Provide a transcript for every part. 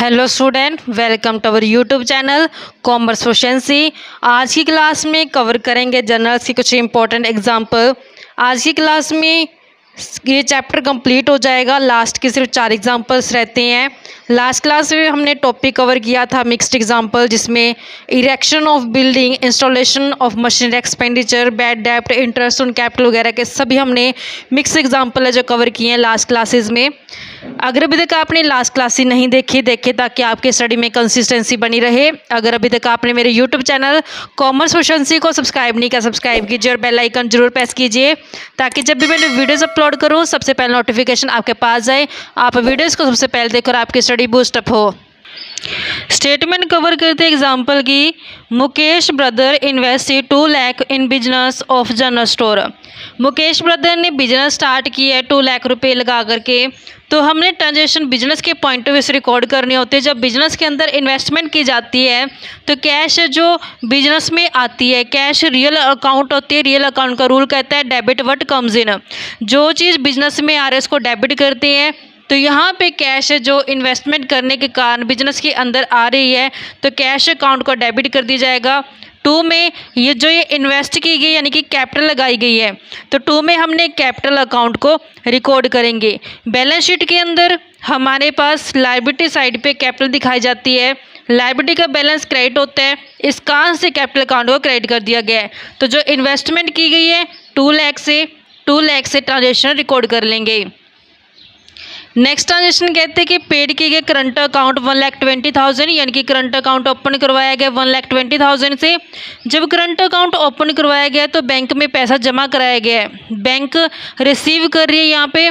Hello student, welcome to our YouTube channel commerce proficiency. आज की class में cover करेंगे जनरल्स की कुछ इंपॉर्टेंट एग्जांपल। आज की क्लास में ये चैप्टर कंप्लीट हो जाएगा। लास्ट के सिर्फ 4 एग्जांपल्स रहते हैं। लास्ट क्लास में हमने टॉपिक कवर किया था मिक्स्ड एग्जांपल, जिसमें erection of building, installation of machinery expenditure, bad डेब्ट, इंटरेस्ट ऑन कैपिटल वगैरह के सभी हमने मिक्स एग्जांपल है जो कवर किए हैं लास्ट क्लासेस में। अगर अभी तक आपने लास्ट क्लासेस नहीं देखे ताकि आपके स्टडी में कंसिस्टेंसी बनी रहे। अगर अभी तक आपने मेरे यूट्यूब चैनल कॉमर्स प्रोफिशिएंसी को सब्सक्राइब नहीं किया, सब्सक्राइब कीजिए और बेल आइकन जरूर प्रेस कीजिए ताकि जब भी मैंने वीडियोस अपलोड करूं सबसे पहले नोटिफिकेशन आपके पास जाए, आप वीडियोस को सबसे पहले देखकर आपकी स्टडी बूस्टअप हो। स्टेटमेंट कवर करते एग्जाम्पल की, Mukesh brother invest 2 lakh in business of general store. Mukesh brother ने बिजनेस स्टार्ट किया है 2 लाख रुपए लगा करके। तो हमने ट्रांजेक्शन बिजनेस के पॉइंट ऑफ व्यू से रिकॉर्ड करने होते हैं। जब बिजनेस के अंदर इन्वेस्टमेंट की जाती है तो कैश जो बिजनेस में आती है, कैश रियल अकाउंट होती है। रियल अकाउंट का रूल कहता है डेबिट व्हाट कम्स इन। जो चीज़ बिजनेस में आ रहा है उसको डेबिट करते हैं। तो यहाँ पे कैश जो इन्वेस्टमेंट करने के कारण बिजनेस के अंदर आ रही है तो कैश अकाउंट को डेबिट कर दिया जाएगा। 2 में ये इन्वेस्ट की गई यानी कि कैपिटल लगाई गई है तो 2 में हमने कैपिटल अकाउंट को रिकॉर्ड करेंगे। बैलेंस शीट के अंदर हमारे पास लायबिलिटी साइड पे कैपिटल दिखाई जाती है। लायबिलिटी का बैलेंस क्रेडिट होता है, इस कारण से कैपिटल अकाउंट को क्रेडिट कर दिया गया है। तो जो इन्वेस्टमेंट की गई है 2 लाख से ट्रांजेक्शन रिकॉर्ड कर लेंगे। नेक्स्ट ट्रांजेक्शन कहते हैं कि पेड किए गए करंट अकाउंट 1,20,000 यानी कि करंट अकाउंट ओपन करवाया गया 1,20,000 से। जब करंट अकाउंट ओपन करवाया गया तो बैंक में पैसा जमा कराया गया है। बैंक रिसीव कर रही है। यहाँ पे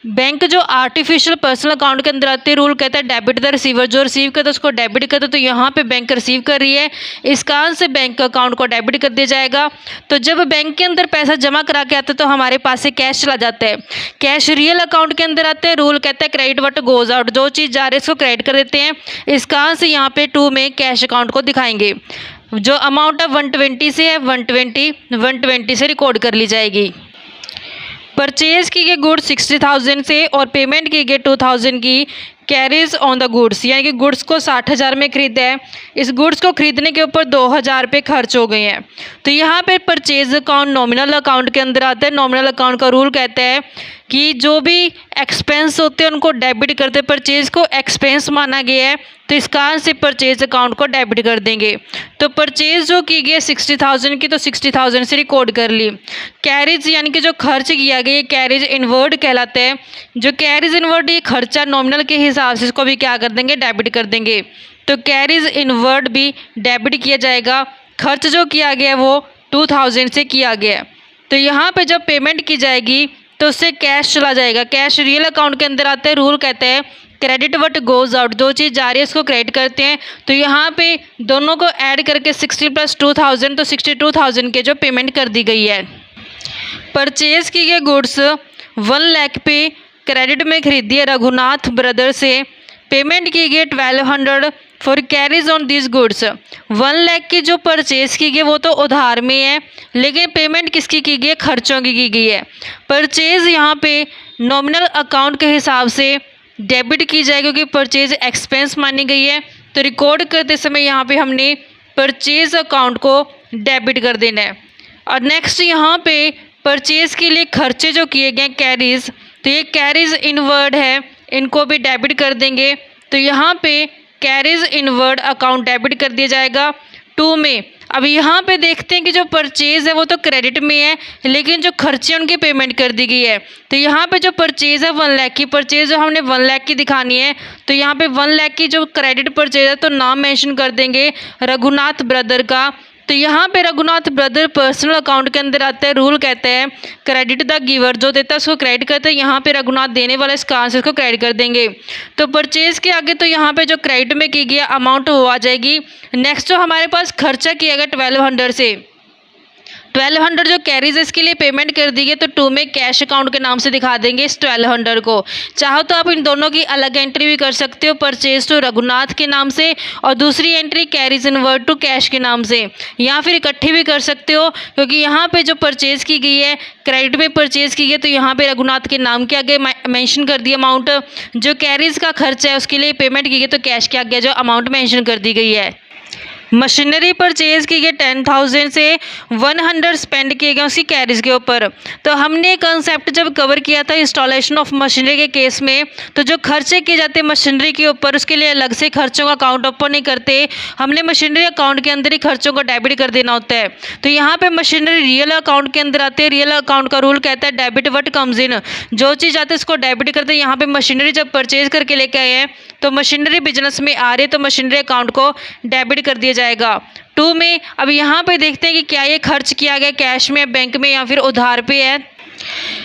बैंक जो आर्टिफिशियल पर्सनल अकाउंट के अंदर आते हैं, रूल कहता है डेबिट द रिसीवर। जो रिसीव करता है उसको डेबिट करता है। तो यहाँ पे बैंक रिसीव कर रही है, इस कारण से बैंक अकाउंट को डेबिट कर दिया जाएगा। तो जब बैंक के अंदर पैसा जमा करा के आता है तो हमारे पास से कैश चला जाता है। कैश रियल अकाउंट के अंदर आता है, रूल कहता है क्रेडिट व्हाट गोज आउट। जो चीज़ जा रही है उसको क्रेडिट कर देते हैं, इस कारण से यहाँ पे 2 में कैश अकाउंट को दिखाएंगे। जो अमाउंट है 120 से है, 120 से रिकॉर्ड कर ली जाएगी। परचेज की गई गुड्स 60,000 से और पेमेंट की गई 2,000 की कैरीज ऑन द गुड्स, यानी कि गुड्स को 60,000 में खरीदा है। इस गुड्स को खरीदने के ऊपर 2,000 रुपये खर्च हो गए हैं। तो यहाँ पे परचेज अकाउंट नॉमिनल अकाउंट के अंदर आता है। नॉमिनल अकाउंट का रूल कहता है कि जो भी एक्सपेंस होते हैं उनको डेबिट करते हैं। परचेज को एक्सपेंस माना गया है तो इस कारण से परचेज अकाउंट को डेबिट कर देंगे। तो परचेज जो की गई 60,000 की तो 60,000 से रिकॉर्ड कर ली। कैरिज यानी कि जो खर्च किया गया कैरिज इनवर्ड कहलाता है। जो कैरिज इनवर्ड ये खर्चा नॉमिनल के हिसाब से इसको भी क्या कर देंगे, डेबिट कर देंगे। तो कैरिज इनवर्ड भी डेबिट किया जाएगा। खर्च जो किया गया वो 2,000 से किया गया। तो यहाँ पे जब पेमेंट की जाएगी तो उससे कैश चला जाएगा। कैश रियल अकाउंट के अंदर आता है, रूल कहते हैं क्रेडिट व्हाट गोज आउट। जो चीज़ जा रही है उसको क्रेडिट करते हैं। तो यहाँ पे दोनों को ऐड करके 60 + 2,000 तो 62,000 के जो पेमेंट कर दी गई है। परचेज की गई गुड्स 1 लाख पे क्रेडिट में खरीदी है रघुनाथ ब्रदर से। पेमेंट की गई 1,200 for carries on this goods. 1 lakh की जो परचेज की गई वो तो उधार में है, लेकिन पेमेंट किसकी की गई है, खर्चों की गई है। परचेज यहाँ पे नॉमिनल अकाउंट के हिसाब से डेबिट की जाएगी क्योंकि परचेज एक्सपेंस मानी गई है। तो रिकॉर्ड करते समय यहाँ पे हमने परचेज अकाउंट को डेबिट कर देना है। और नेक्स्ट यहाँ पे परचेज के लिए खर्चे जो किए गए कैरीज, तो ये कैरीज इनवर्ड है, इनको भी डेबिट कर देंगे। तो यहाँ पे कैरीज इनवर्ड अकाउंट डेबिट कर दिया जाएगा 2 में। अब यहाँ पे देखते हैं कि जो परचेज है वो तो क्रेडिट में है, लेकिन जो खर्चे उनकी पेमेंट कर दी गई है। तो यहाँ पे जो परचेज है 1 लाख की परचेज जो हमने 1 लाख की दिखानी है तो यहाँ पे 1 लाख की जो क्रेडिट परचेज है तो नाम मेंशन कर देंगे रघुनाथ ब्रदर का। तो यहाँ पे रघुनाथ ब्रदर पर्सनल अकाउंट के अंदर आता है। रूल कहते हैं क्रेडिट द गिवर। जो देता है उसको क्रेडिट करते हैं। यहाँ पे रघुनाथ देने वाला इस कारण से उसको क्रेडिट कर देंगे। तो परचेज के आगे तो यहाँ पे जो क्रेडिट में की गया अमाउंट वो आ जाएगी। नेक्स्ट जो हमारे पास खर्चा किया गया 1,200 से, 1200 जो कैरीज इसके लिए पेमेंट कर दी गई, तो 2 में कैश अकाउंट के नाम से दिखा देंगे इस 1200 को। चाहो तो आप इन दोनों की अलग एंट्री भी कर सकते हो, परचेज टू रघुनाथ के नाम से और दूसरी entry carries invert to cash के नाम से, या फिर इकट्ठी भी कर सकते हो, क्योंकि यहाँ पे जो परचेज की गई है क्रेडिट में परचेज की गई, तो यहाँ पे रघुनाथ के नाम के आगे मेंशन कर दिया अमाउंट, जो कैरीज का खर्च है उसके लिए पेमेंट की गई तो कैश के आगे जो अमाउंट मेंशन कर दी गई है। मशीनरी परचेज की गई 10,000 से 100 स्पेंड किए गए उसकी कैरीज के ऊपर। तो हमने कंसेप्ट जब कवर किया था इंस्टॉलेशन ऑफ मशीनरी के केस में, तो जो खर्चे किए जाते हैं मशीनरी के ऊपर उसके लिए अलग से खर्चों का अकाउंट ओपन नहीं करते, हमने मशीनरी अकाउंट के अंदर ही खर्चों को डेबिट कर देना होता है। तो यहाँ पे मशीनरी रियल अकाउंट के अंदर आते हैं। रियल अकाउंट का रूल कहता है डेबिट व्हाट कम्स इन, जो चीज़ आती है उसको डेबिट करते हैं। यहाँ पे मशीनरी जब परचेज करके लेके आए हैं तो मशीनरी बिजनेस में आ रही है, तो मशीनरी अकाउंट को डेबिट कर दिया जाएगा 2 में। अब यहाँ पे देखते हैं कि क्या ये खर्च किया गया कैश में, बैंक में या फिर उधार पे है।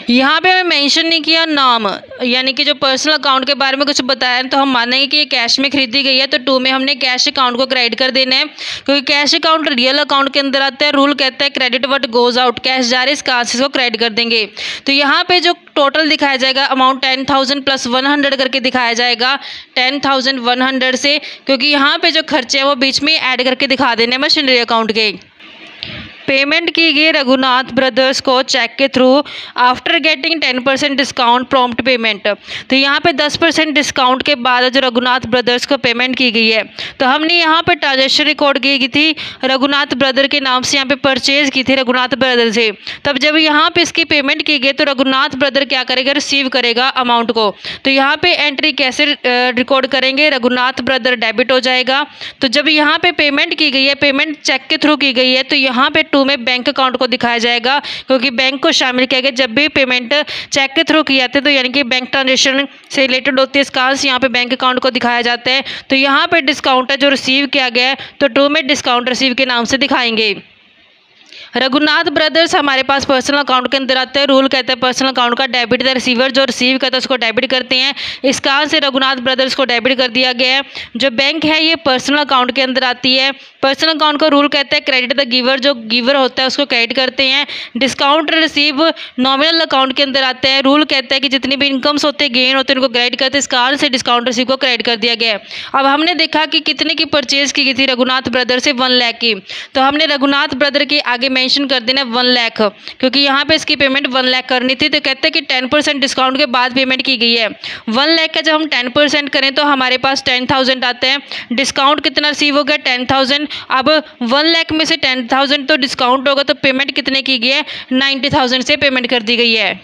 यहाँ पे हमें मेंशन नहीं किया नाम, यानी कि जो पर्सनल अकाउंट के बारे में कुछ बताया तो हम मानेंगे कि ये कैश में खरीदी गई है, तो 2 में हमने कैश अकाउंट को क्रेडिट कर देना है, क्योंकि कैश अकाउंट रियल अकाउंट के अंदर आता है। रूल कहता है credit what goes out, cash जा रही है इसका को क्रेडिट कर देंगे। तो यहाँ पे जो टोटल दिखाया जाएगा अमाउंट 10,000 प्लस 100 करके दिखाया जाएगा 10,100 से, क्योंकि यहाँ पे जो खर्चे हैं वो बीच में ऐड करके दिखा देने हैं मशीनरी अकाउंट के। पेमेंट की गई रघुनाथ ब्रदर्स को चेक के through after getting 10% discount prompt payment. तो यहाँ पे 10% डिस्काउंट के बाद जो रघुनाथ ब्रदर्स को पेमेंट की गई है, तो हमने यहाँ पे ट्रांजेक्शन रिकॉर्ड की गई थी रघुनाथ ब्रदर के नाम से, यहाँ पे परचेज की थी रघुनाथ ब्रदर से। तब जब यहाँ पे इसकी पेमेंट की गई तो रघुनाथ ब्रदर क्या करेगा, रिसीव करेगा अमाउंट को। तो यहाँ पे एंट्री कैसे रिकॉर्ड करेंगे, रघुनाथ ब्रदर डेबिट हो जाएगा। तो जब यहाँ पे पेमेंट की गई है, पेमेंट चेक के थ्रू की गई है, तो यहाँ पे 2 में बैंक अकाउंट को दिखाया जाएगा, क्योंकि बैंक को शामिल किया गया। जब भी पेमेंट चेक के थ्रू की जाती है तो यानी कि बैंक ट्रांजेक्शन से रिलेटेड होती है, इस कारण से यहाँ पे बैंक अकाउंट को दिखाया जाता है। तो यहाँ पे डिस्काउंट है जो रिसीव किया गया है, तो 2 में डिस्काउंट रिसीव के नाम से दिखाएंगे। रघुनाथ ब्रदर्स हमारे पास पर्सनल अकाउंट के अंदर आते हैं। रूल कहता है पर्सनल अकाउंट का डेबिट द रिसीवर, जो रिसीव करता है उसको डेबिट करते हैं, इस कारण से रघुनाथ ब्रदर्स को डेबिट कर दिया गया है। जो बैंक है ये पर्सनल अकाउंट के अंदर आती है। पर्सनल अकाउंट का रूल कहता है क्रेडिट द गिवर, जो गिवर होता है उसको क्रेडिट करते हैं। डिस्काउंट रिसीव नॉमिनल अकाउंट के अंदर आते हैं। रूल कहता है कि जितनी भी इनकम्स होते हैं, गेन होते हैं, उनको क्रेडिट करते हैं, इस कारण से डिस्काउंट रिसीव को क्रेडिट कर दिया गया है। अब हमने देखा कि कितने की परचेज की गई थी रघुनाथ ब्रदर से, 1 लाख की। तो हमने रघुनाथ ब्रदर के आगे मेंशन कर देना 1 लाख, क्योंकि यहाँ पे इसकी पेमेंट 1 लाख करनी थी। तो कहते हैं कि 10% डिस्काउंट के बाद पेमेंट की गई है। 1 लाख का जब हम 10% करें तो हमारे पास 10,000 आते हैं। डिस्काउंट कितना रिसीव हो गया, 10,000। अब 1 लाख में से 10,000 तो डिस्काउंट होगा, तो पेमेंट कितने की गई है, 90,000 से पेमेंट कर दी गई है।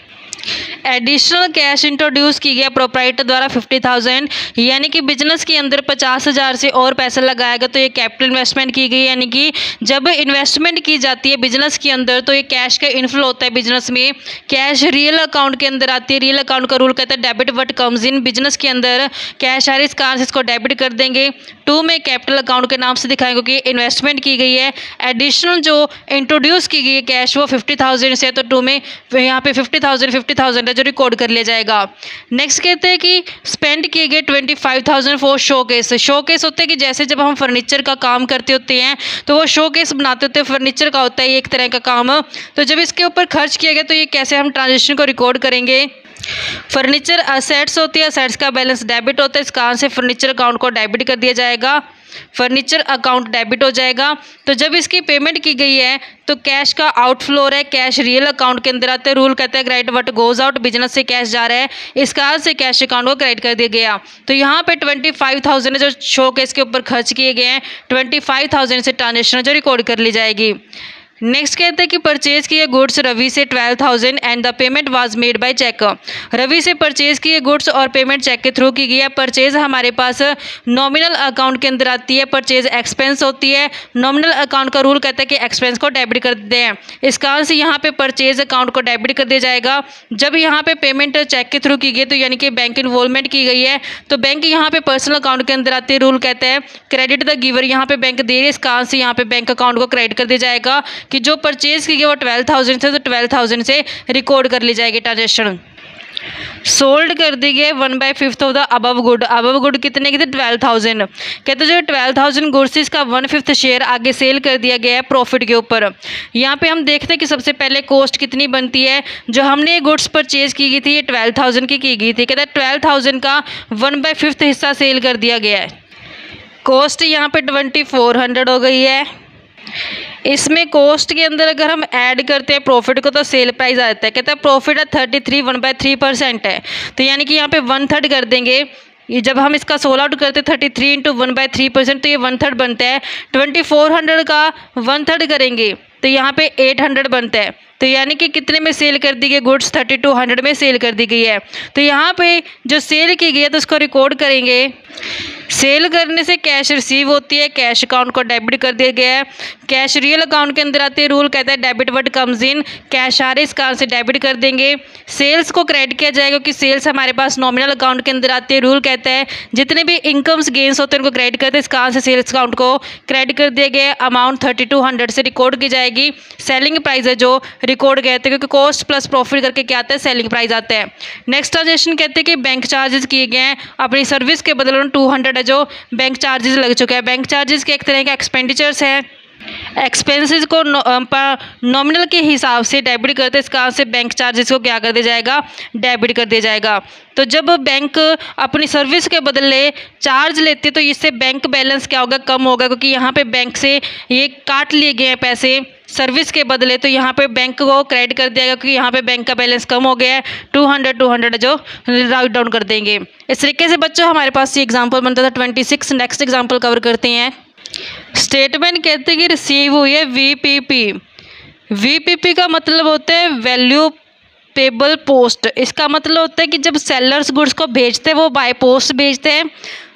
एडिशनल कैश इंट्रोड्यूस की गया प्रोप्राइटर द्वारा 50,000, यानी कि बिजनेस के अंदर 50,000 से और पैसा लगाएगा तो ये कैपिटल इन्वेस्टमेंट की गई। यानी कि जब इन्वेस्टमेंट की जाती है बिजनेस के अंदर तो ये कैश का इनफ्लो होता है बिजनेस में। कैश रियल अकाउंट के अंदर आती है। रियल अकाउंट का रूल कहता है debit what comes in, business के अंदर कैश आ रही, इस कारण से इसको डेबिट कर देंगे। 2 में कैपिटल अकाउंट के नाम से दिखाएंगे क्योंकि इन्वेस्टमेंट की गई है। एडिशनल जो इंट्रोड्यूस की गई है कैश वो 50,000 से, तो 2 में यहाँ पे 50,000 है जो रिकॉर्ड कर लिया जाएगा। नेक्स्ट कहते हैं कि स्पेंड किए गए 25,000 फॉर शोकेस। शोकेस होते हैं कि जैसे जब हम फर्नीचर का काम करते होते हैं तो वो शोकेस बनाते होते हैं, फर्नीचर का होता है ये एक तरह का काम। तो जब इसके ऊपर खर्च किया गया तो ये कैसे हम ट्रांजेक्शन को रिकॉर्ड करेंगे। फर्नीचर असेट्स होती है, असेट्स का बैलेंस डेबिट होता है, इस कारण से फर्नीचर अकाउंट को डेबिट कर दिया जाएगा। फर्नीचर अकाउंट डेबिट हो जाएगा। तो जब इसकी पेमेंट की गई है तो कैश का आउटफ्लो है, कैश रियल अकाउंट के अंदर आते हैं। रूल कहता है credit what goes out, business से कैश जा रहा है, इस कारण से कैश अकाउंट को क्रेडिट कर दिया गया। तो यहाँ पे 25,000 है जो शो केस के ऊपर खर्च किए गए हैं, 25,000 से ट्रांजेक्शन जो रिकॉर्ड कर ली जाएगी। नेक्स्ट कहते हैं कि परचेज किए गुड्स रवि से 12,000 and the payment was made by cheque. Ravi से परचेज किए गुड्स और पेमेंट चेक के थ्रू की गई है। परचेज हमारे पास नॉमिनल अकाउंट के अंदर आती है, परचेज एक्सपेंस होती है। नॉमिनल अकाउंट का रूल कहता है कि एक्सपेंस को डेबिट कर देते हैं, इस कारण से यहाँ पे परचेज अकाउंट को डेबिट कर दिया जाएगा। जब यहाँ पे पेमेंट चेक के थ्रू की गई तो यानी कि बैंक इन्वॉल्वमेंट की गई है, तो बैंक यहाँ पे पर्सनल अकाउंट के अंदर आती है। रूल कहता है क्रेडिट द गिवर, यहाँ पे बैंक दे रही है, इस कारण से यहाँ पे बैंक अकाउंट को क्रेडिट कर दिया जाएगा कि जो परचेज की गई वो 12,000 से, तो 12,000 से रिकॉर्ड कर ली जाएगी ट्रांजेक्शन। सोल्ड कर दी गई 1/5 of the above good. Above good कितने की थी? 12,000। कहते जो 12,000 गुड्स इसका 1/5 शेयर आगे सेल कर दिया गया है प्रॉफिट के ऊपर। यहाँ पे हम देखते हैं कि सबसे पहले कॉस्ट कितनी बनती है। जो हमने गुड्स परचेज की गई थी ये 12,000 की गई थी। कहते हैं 12,000 का 1/5 हिस्सा सेल कर दिया गया है। कॉस्ट यहाँ पे 2400 हो गई है। इसमें कॉस्ट के अंदर अगर हम ऐड करते हैं प्रॉफिट को तो सेल प्राइस आ जाता है। कहता है प्रॉफिट है 33 1/3% है, तो यानी कि यहाँ पे 1/3 कर देंगे। ये जब हम इसका सोल आउट करते हैं 33 इंटू 1/3% तो ये 1/3 बनता है। 2400 का 1/3 करेंगे तो यहाँ पे 800 बनता है। तो यानी कि कितने में सेल कर दी गई गुड्स? 3200 में सेल कर दी गई है। तो यहाँ पे जो सेल की गई है तो उसको रिकॉर्ड करेंगे। सेल करने से कैश रिसीव होती है, कैश अकाउंट को डेबिट कर दिया गया है। कैश रियल अकाउंट के अंदर आते हैं, रूल कहता है debit what comes in, cash आ रहे इस अकाउंट से डेबिट कर देंगे। सेल्स को क्रेडिट किया जाएगा क्योंकि सेल्स हमारे पास नॉमिनल अकाउंट के अंदर आते हैं। रूल कहता है जितने भी इनकम्स गेन्स होते हैं उनको क्रेडिट करते हैं, इस अकाउंट से सेल्स अकाउंट को क्रेडिट कर दिया गया। अमाउंट 3200 से रिकॉर्ड की जाएगी। सेलिंग प्राइस है जो रिकॉर्ड गए थे क्योंकि कॉस्ट प्लस प्रॉफिट करके क्या आता है? सेलिंग प्राइस आता है। नेक्स्ट ट्रांजेक्शन कहते हैं कि बैंक चार्जेस किए गए हैं, अपनी सर्विस के बदले 200 है जो बैंक चार्जेस लग चुका है। बैंक चार्जेस के एक तरह के एक्सपेंडिचर्स है। एक्सपेंसेस को नॉमिनल के हिसाब से डेबिट करते हैं, इस कारण से बैंक चार्जेस को क्या कर दिया जाएगा? डेबिट कर दिया जाएगा। तो जब बैंक अपनी सर्विस के बदले चार्ज लेते तो इससे बैंक बैलेंस क्या होगा? कम होगा, क्योंकि यहाँ पे बैंक से ये काट लिए गए हैं पैसे सर्विस के बदले, तो यहाँ पे बैंक को क्रेडिट कर दिया गया क्योंकि यहाँ पे बैंक का बैलेंस कम हो गया है। 200 जो राइट डाउन कर देंगे। इस तरीके से बच्चों हमारे पास ये एग्जाम्पल बनता था 26। नेक्स्ट एग्जाम्पल कवर करते हैं। स्टेटमेंट कहते हैं कि रिसीव हुई है वीपीपी। वीपीपी का मतलब होता है वैल्यू पेबल पोस्ट। इसका मतलब होता है कि जब सेलर्स गुड्स को भेजते हैं वो बाय पोस्ट भेजते हैं,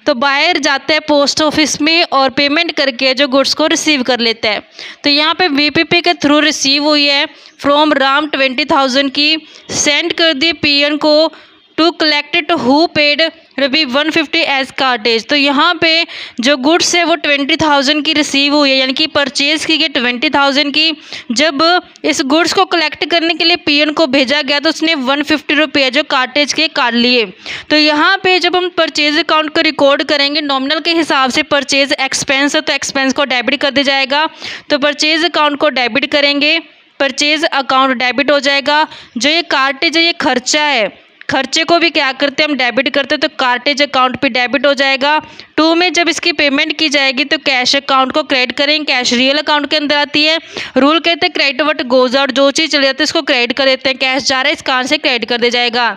तो बायर जाता है पोस्ट ऑफिस में और पेमेंट करके जो गुड्स को रिसीव कर लेता है। तो यहाँ पे वीपीपी के थ्रू रिसीव हुई है फ्रॉम राम 20,000 की, सेंड कर दी पीएन को to collected who paid Rabi 150 as cartage. तो यहाँ पे जो गुड्स है वो 20,000 की रिसीव हुई है, यानी कि परचेज की गई 20,000 की। जब इस गुड्स को कलेक्ट करने के लिए पीएन को भेजा गया तो उसने 150 रुपये जो कार्टेज के काट लिए। तो यहाँ पे जब हम परचेज अकाउंट को रिकॉर्ड करेंगे नॉमिनल के हिसाब से परचेज एक्सपेंस है तो एक्सपेंस को डेबिट कर दिया जाएगा। तो परचेज अकाउंट को डेबिट करेंगे, परचेज अकाउंट डेबिट हो जाएगा। जो ये कार्टेज है ये खर्चा है, खर्चे को भी क्या करते हैं हम? डेबिट करते हैं, तो कार्टेज अकाउंट पे डेबिट हो जाएगा। 2 में जब इसकी पेमेंट की जाएगी तो कैश अकाउंट को क्रेडिट करेंगे, कैश रियल अकाउंट के अंदर आती है। रूल कहते हैं क्रेडिट व्हाट गोज आउट, जो चीज़ चले जाती है उसको क्रेडिट कर देते हैं। कैश जा रहा है इस कारण से क्रेडिट कर दिया जाएगा।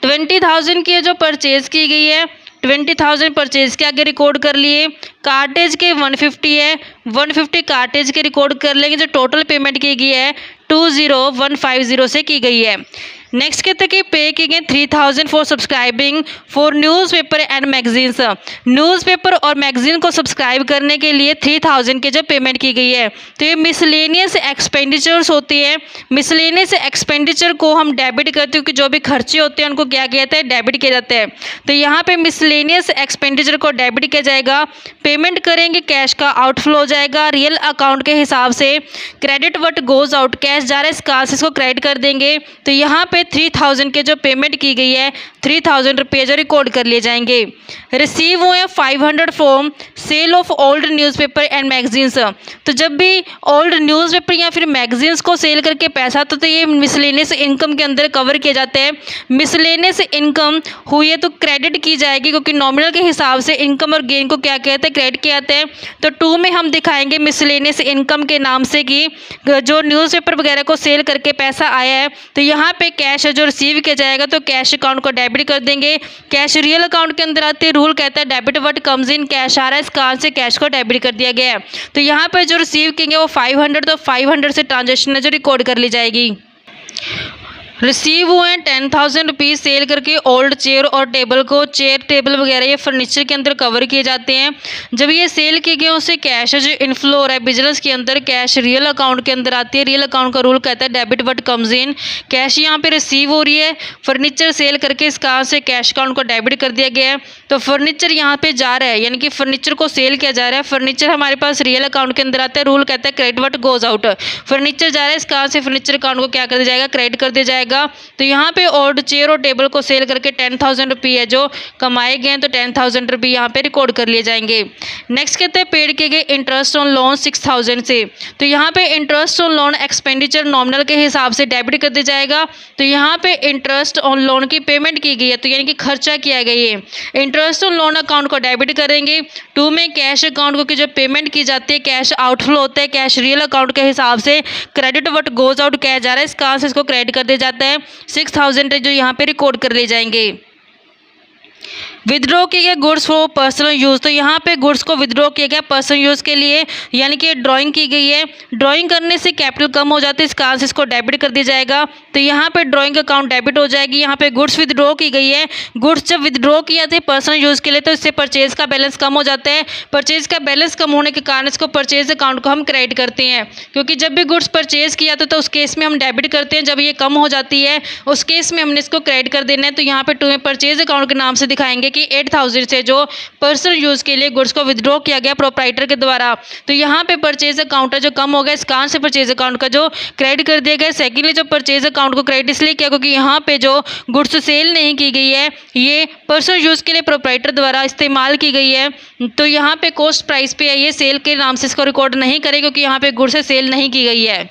20,000 की जो परचेज की गई है 20,000 परचेज के आगे रिकॉर्ड कर लिए। कार्टेज के 150 है, 150 कार्टेज के रिकॉर्ड कर लेंगे। जो टोटल पेमेंट की गई है 20150 से की गई है। नेक्स्ट कहते हैं कि पे की गई 3,000 for subscribing for newspaper and magazines. Newspaper और मैगजीन को सब्सक्राइब करने के लिए 3,000 की जब पेमेंट की गई है तो ये मिसलेनियस एक्सपेंडिचर्स होती है। मिसलेनियस एक्सपेंडिचर को हम डेबिट करते हैं क्योंकि जो भी खर्चे होते हैं उनको क्या किया जाता है? डेबिट किया जाता है। तो यहाँ पे मिसलेनियस एक्सपेंडिचर को डेबिट किया जाएगा। पेमेंट करेंगे, कैश का आउटफ्लो हो जाएगा। रियल अकाउंट के हिसाब से credit what goes out, cash जा रहा है इस कारण से इसको क्रेडिट कर देंगे। तो यहाँ पे 3,000 के जो पेमेंट की गई है 3,000 रुपये जो रिकॉर्ड कर लिए जाएंगे। रिसीव हुए 500 from sale of old newspaper and magazines. तो जब भी ओल्ड न्यूज़पेपर या फिर मैगजीन्स को सेल करके पैसा तो ये मिसलेनियस इनकम के अंदर कवर किए जाते हैं। मिसलेनियस इनकम हुई है तो क्रेडिट की जाएगी क्योंकि नॉमिनल के हिसाब से इनकम और गेन को क्या कहते हैं? क्रेडिट किया जाते हैं। तो 2 में हम दिखाएंगे मिसलेनियस इनकम के नाम से कि जो न्यूज़पेपर वगैरह को सेल करके पैसा आया है तो यहाँ पे कैश जो रिसीव किया जाएगा तो कैश अकाउंट को डेबिट कर देंगे। कैश रियल अकाउंट के अंदर आते रूल कहता है debit what comes in, cash आ रहा है इस कारण से कैश को डेबिट कर दिया गया है। तो यहाँ पे जो रिसीव किएंगे वो 500, तो 500 से ट्रांजेक्शन है जो रिकॉर्ड कर ली जाएगी। रिसीव हुए 10,000 रुपीज़ सेल करके ओल्ड चेयर और टेबल को, चेयर टेबल वगैरह ये फर्नीचर के अंदर कवर किए जाते हैं। जब ये सेल किए गए उससे कैश जो इनफ्लो हो रहा है बिजनेस के अंदर, कैश रियल अकाउंट के अंदर आती है। रियल अकाउंट का रूल कहता है debit what comes in, cash यहाँ पे रिसीव हो रही है। फर्नीचर सेल करके इस कारण से कैश अकाउंट को डेबिट कर दिया गया है। तो फर्नीचर यहाँ पे जा रहा है, यानी कि फर्नीचर को सेल किया जा रहा है। फर्नीचर हमारे पास रियल अकाउंट के अंदर आता है। रूल कहता है credit what goes out, furniture जा रहा है इस कारण से फर्नीचर अकाउंट को क्या कर दिया जाएगा? क्रेडिट कर दिया जाएगा। जाएगा। तो यहाँ पे और चेयर और टेबल को सेल करके 10,000 रुपये जो कमाए गए हैं, तो 10,000 रुपये यहाँ पे रिकॉर्ड कर लिए जाएंगे। नेक्स्ट कहते हैं पेड किए गए इंटरेस्ट ऑन लोन 6,000 से। तो यहाँ पे interest on loan expenditure nominal के हिसाब से डेबिट कर दिया जाएगा। तो यहाँ पे इंटरेस्ट ऑन लोन की पेमेंट की गई है, तो यानी कि खर्चा किया गया है। इंटरेस्ट ऑन लोन अकाउंट को डेबिट करेंगे। 2 में कैश अकाउंट को कि जो पेमेंट की जाती है कैश आउटफ्लो होता है, कैश रियल अकाउंट के हिसाब से क्रेडिट व्हाट गोज आउट किया जा रहा है, इस कारण से इसको क्रेडिट कर दिया जाता है। 6,000 जो यहाँ पे रिकॉर्ड कर ले जाएंगे। विदड्रॉ किए गए गुड्स फॉर पर्सनल यूज़। तो यहाँ पे गुड्स को विदड्रॉ किया गया पर्सनल यूज़ के लिए, यानी कि ड्राइंग की गई है। ड्राइंग करने से कैपिटल कम हो जाती है, इस कारण से इसको डेबिट कर दिया जाएगा। तो यहाँ पे ड्राइंग अकाउंट डेबिट हो जाएगी। यहाँ पे गुड्स विदड्रॉ की गई है। गुड्स जब विदड्रॉ किया थे पर्सनल यूज़ के लिए, तो इससे परचेज का बैलेंस कम हो जाता है। परचेज का बैलेंस कम होने के कारण इसको परचेज अकाउंट को हम क्रेडिट करते हैं, क्योंकि जब भी गुड्स परचेज किया था तो उस केस में हम डेबिट करते हैं। जब ये कम हो जाती है उस केस में हमने इसको क्रेडिट कर देना है। तो यहाँ पे 2 में परचेज अकाउंट के नाम से दिखाएंगे कि 8,000 से जो पर्सनल यूज़ के लिए गुड्स को विदड्रॉ किया गया प्रोप्राइटर के द्वारा। तो यहाँ पे परचेज अकाउंट है जो कम हो गया, इस कारण से परचेज अकाउंट का जो क्रेडिट कर दिया गया। सेकेंडली जो परचेज अकाउंट को क्रेडिट इसलिए किया क्योंकि यहाँ पे जो गुड्स सेल नहीं की गई है, ये पर्सनल यूज़ के लिए प्रोप्राइटर द्वारा इस्तेमाल की गई है। तो यहाँ पे कॉस्ट प्राइस पे है, ये सेल के नाम से इसको रिकॉर्ड नहीं करें क्योंकि यहाँ पे गुड्स सेल नहीं की गई है।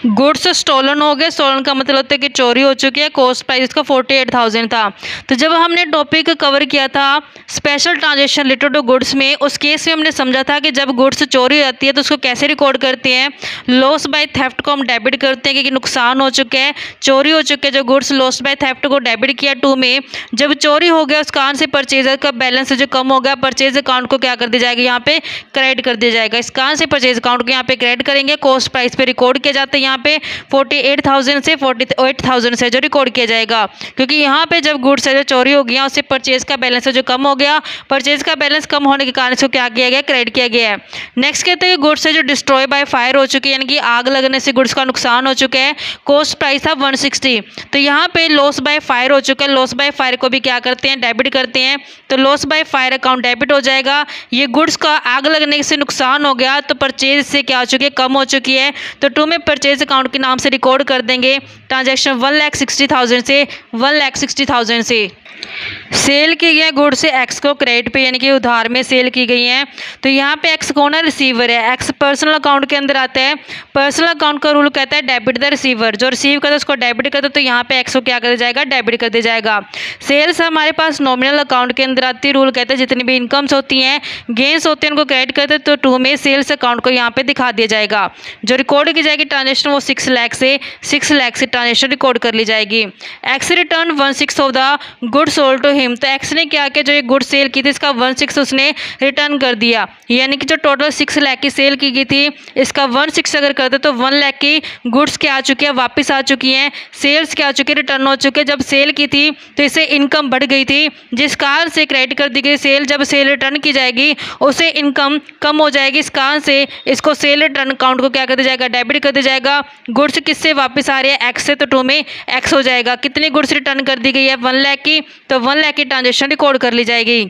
गुड्स स्टोलन हो गए। स्टोलन का मतलब होता है कि चोरी हो चुकी है। कॉस्ट प्राइस इसका 48,000 था। तो जब हमने टॉपिक कवर किया था special transaction related to goods में, उस केस में हमने समझा था कि जब गुड्स चोरी हो जाती है तो उसको कैसे रिकॉर्ड करते हैं। लॉस बाय थेफ्ट को हम डेबिट करते हैं क्योंकि नुकसान हो चुका है, चोरी हो चुके हैं जो गुड्स, लॉस बाय थेफ्ट को डेबिट किया। 2 में जब चोरी हो गया उस कारण से परचेजर का बैलेंस जो कम हो गया, परचेज अकाउंट को क्या कर दिया जाएगा, यहाँ पे क्रेडिट कर दिया जाएगा। इस कारण से परचेज अकाउंट को यहाँ पे क्रेडिट करेंगे। कॉस्ट प्राइस पे रिकॉर्ड किया जाता है, यहाँ पे 48,000 से 48,000 से जो रिकॉर्ड किया जाएगा, क्योंकि यहाँ पे जब गुड्स है जो चोरी हो गया उससे परचेज का बैलेंस जो कम हो गया, परचेज का बैलेंस कम होने के कारण इसको क्या किया गया, क्रेडिट किया गया है। नेक्स्ट कहते हैं गुड्स है जो डिस्ट्रॉय बाय फायर हो चुकी है, यानी कि आग लगने से गुड्स का नुकसान हो चुका है। कॉस्ट प्राइस था 160। तो यहाँ पे लॉस बाय फायर हो चुका है, लॉस बाय फायर को भी क्या करते हैं, डेबिट करते हैं। तो loss by fire account debit हो जाएगा। ये गुड्स का आग लगने से नुकसान हो गया तो परचेज से क्या हो चुकी है, कम हो चुकी है। तो 2 में परचेज अकाउंट के नाम से रिकॉर्ड कर देंगे। ट्रांजैक्शन 1,60,000 से 1,60,000 से सेल की गई गुड्स से एक्स को क्रेडिट पे यानी कि उधार में सेल की गई हैं। तो यहाँ पे एक्स कौन है, रिसीवर है। एक्स पर्सनल अकाउंट के अंदर आता है। पर्सनल अकाउंट का रूल कहता है डेबिट द रिसीवर, जो रिसीव करता है उसको डेबिट करता है। तो यहाँ पे एक्स को क्या कर दिया जाएगा, डेबिट कर दिया जाएगा। सेल्स हमारे पास नॉमिनल अकाउंट के अंदर आती है। रूल कहता है जितनी भी इनकम्स होती हैं, गेंस होते हैं, उनको क्रेडिट करते हैं। तो 2 में सेल्स अकाउंट को यहाँ पे दिखा दिया जाएगा। जो रिकॉर्ड की जाएगी ट्रांजेक्शन वो 6 लाख से ट्रांजेक्शन रिकॉर्ड कर ली जाएगी। X return 1/6 of the good sold to him. तो एक्स ने क्या किया, जो ये गुड सेल की थी इसका 1/6 उसने रिटर्न कर दिया, यानी कि जो टोटल 6 लाख की सेल की गई थी इसका 1/6 अगर कर दे तो 1 लाख की गुड्स क्या आ चुकी है, वापस आ चुकी हैं। सेल्स क्या आ चुकी है, रिटर्न हो चुके। जब सेल की थी तो इससे इनकम बढ़ गई थी, जिस कारण से क्रेडिट कर दी गई सेल। जब सेल रिटर्न की जाएगी उससे इनकम कम हो जाएगी, इस कारण से इसको सेल रिटर्न अकाउंट को क्या कर दिया जाएगा, डेबिट कर दिया जाएगा। गुड्स किससे वापस आ रही है, एक्स से। तो 2 में एक्स हो जाएगा। कितनी गुड्स रिटर्न कर दी गई है, 1 लाख की। तो 1 लाख की ट्रांजेक्शन रिकॉर्ड कर ली जाएगी।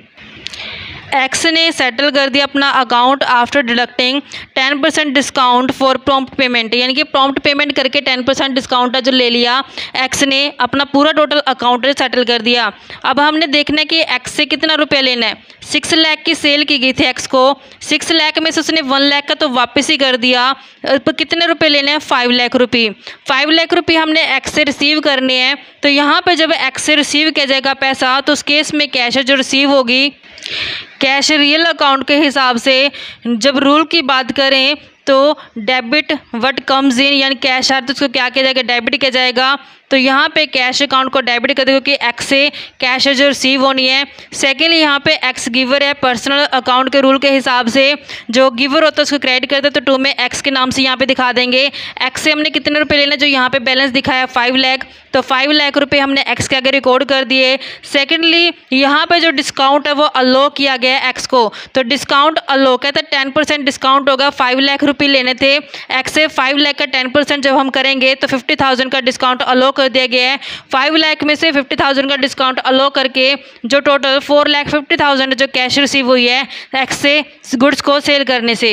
एक्स ने सेटल कर दिया अपना account after deducting 10% discount for prompt payment, यानी कि प्रॉम्प्ट पेमेंट करके 10% डिस्काउंट जो ले लिया एक्स ने, अपना पूरा टोटल अकाउंट सेटल कर दिया। अब हमने देखना है कि एक्स से कितना रुपया लेना है। 6 लाख की सेल की गई थी एक्स को, 6 लाख में से उसने 1 लाख का तो वापस ही कर दिया। तो कितने रुपए लेने हैं, 5 लाख रुपये। 5 लाख रुपये हमने एक्स से रिसीव करने हैं। तो यहाँ पे जब एक्स से रिसीव किया जाएगा पैसा, तो उस केस में कैश जो रिसीव होगी, कैश रियल अकाउंट के हिसाब से जब रूल की बात करें तो डेबिट व्हाट कम्स इन, यानी कैश आए तो उसको क्या किया जाएगा, डेबिट किया जाएगा। तो यहाँ पे कैश अकाउंट को डेबिट कर देगा क्योंकि एक्स से कैश जो रिसीव होनी है। सेकेंडली यहाँ पे एक्स गिवर है, पर्सनल अकाउंट के रूल के हिसाब से जो गिवर होता है उसको क्रेडिट करते हैं। तो 2 में एक्स के नाम से यहाँ पे दिखा देंगे। एक्स से हमने कितने रुपए लेना, जो यहाँ पे बैलेंस दिखाया 5 लाख। तो 5 लाख रुपये हमने एक्स के आगे रिकॉर्ड कर दिए। सेकेंडली यहाँ पे जो डिस्काउंट है वो अलो किया गया है एक्स को। तो डिस्काउंट अलो कहता है 10% डिस्काउंट होगा। 5 लाख रुपये लेने थे एक्स से, 5 लाख का 10% जब हम करेंगे तो 50,000 का डिस्काउंट अलो कर दिया गया है। 5 लाख में से 50,000 का डिस्काउंट अलो करके जो टोटल 4,50,000 जो कैश रिसीव हुई है एक्स से गुड्स को सेल करने से।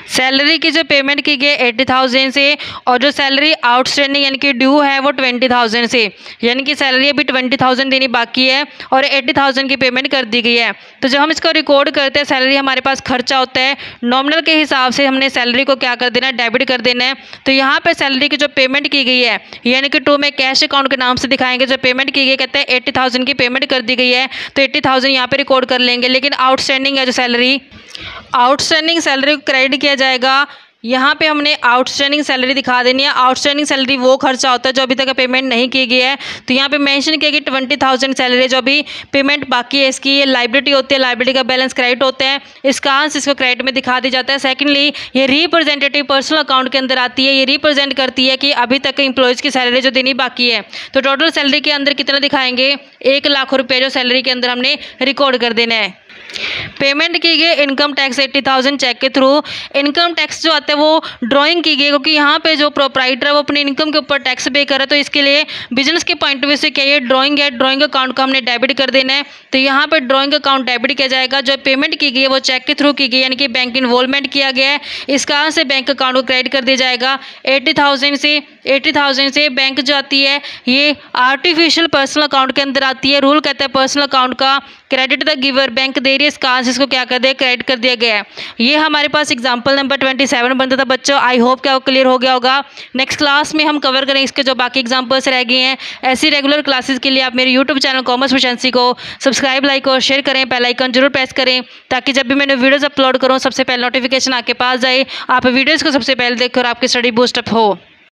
सैलरी की जो पेमेंट की गई 80,000 से और जो सैलरी आउटस्टैंडिंग यानी कि ड्यू है वो 20,000 से, यानी कि सैलरी अभी 20,000 देनी बाकी है और 80,000 की पेमेंट कर दी गई है। तो जब हम इसको रिकॉर्ड करते हैं सैलरी हमारे पास खर्चा होता है, नॉमिनल के हिसाब से हमने सैलरी को क्या कर देना है, डेबिट कर देना है। तो यहाँ पे सैलरी की जो पेमेंट की गई है यानी कि टू में कैश अकाउंट के नाम से दिखाएंगे, जो पेमेंट की गई कहते हैं 80,000 की पेमेंट कर दी गई है तो 80,000 यहाँ पे रिकॉर्ड कर लेंगे। लेकिन आउटस्टैंडिंग है जो सैलरी, आउटस्टैंडिंग सैलरी को क्रेडिट किया जाएगा। यहाँ पे हमने आउटस्टैंडिंग सैलरी दिखा देनी है। आउटस्टैंडिंग सैलरी वो खर्चा होता है जो अभी तक पेमेंट नहीं की गई है। तो यहाँ पे मेंशन किया कि 20,000 सैलरी जो अभी पेमेंट बाकी है इसकी, ये लाइबिलिटी होती है, लाइबिलिटी का बैलेंस क्रेडिट होता है, इसका अंश इसको क्रेडिट में दिखा दी जाता है। सेकेंडली ये रिप्रेजेंटेटिव पर्सनल अकाउंट के अंदर आती है, ये रिप्रेजेंट करती है कि अभी तक एम्प्लॉयज़ की सैलरी जो देनी बाकी है। तो टोटल सैलरी के अंदर कितना दिखाएंगे, 1,00,000 रुपये जो सैलरी के अंदर हमने रिकॉर्ड कर देना है। पेमेंट की गई इनकम टैक्स 80,000 चेक के थ्रू। इनकम टैक्स जो आता है वो ड्राइंग की गई, क्योंकि यहाँ पे जो प्रोप्राइटर है वो अपनी इनकम के ऊपर टैक्स पे कर रहा है। तो इसके लिए बिजनेस के पॉइंट ऑफ व्यू से क्या ये ड्राइंग है, ड्राइंग अकाउंट को हमने डेबिट कर देना है। तो यहाँ पे ड्राइंग अकाउंट डेबिट किया जाएगा। जो पेमेंट की गई है वो चेक के थ्रू की गई, यानी कि बैंक इन्वॉल्वमेंट किया गया है, इस कारण से बैंक अकाउंट को क्रेडिट कर दिया जाएगा। 80,000 से बैंक जो आती है ये आर्टिफिशियल पर्सनल अकाउंट के अंदर आती है। रूल कहता है पर्सनल अकाउंट का क्रेडिट द गिवर, बैंक दे रही है, इस कारण से इसको क्या कर दिया, क्रेडिट कर दिया गया है। ये हमारे पास एग्जांपल नंबर 27 बनता था बच्चों। आई होप क्या क्लियर हो गया होगा। नेक्स्ट क्लास में हम कवर करें इसके जो बाकी एग्जांपल्स रह गए हैं। ऐसी रेगुलर क्लासेस के लिए आप मेरे यूट्यूब चैनल कॉमर्स प्रोफिशिएंसी को सब्सक्राइब, लाइक और शेयर करें, बेल आइकन जरूर प्रेस करें ताकि जब भी मैंने वीडियोज़ अपलोड करूँ सबसे पहले नोटिफिकेशन आपके पास जाए, आप वीडियोज़ को सबसे पहले देखकर आपकी स्टडी बूस्टअप हो।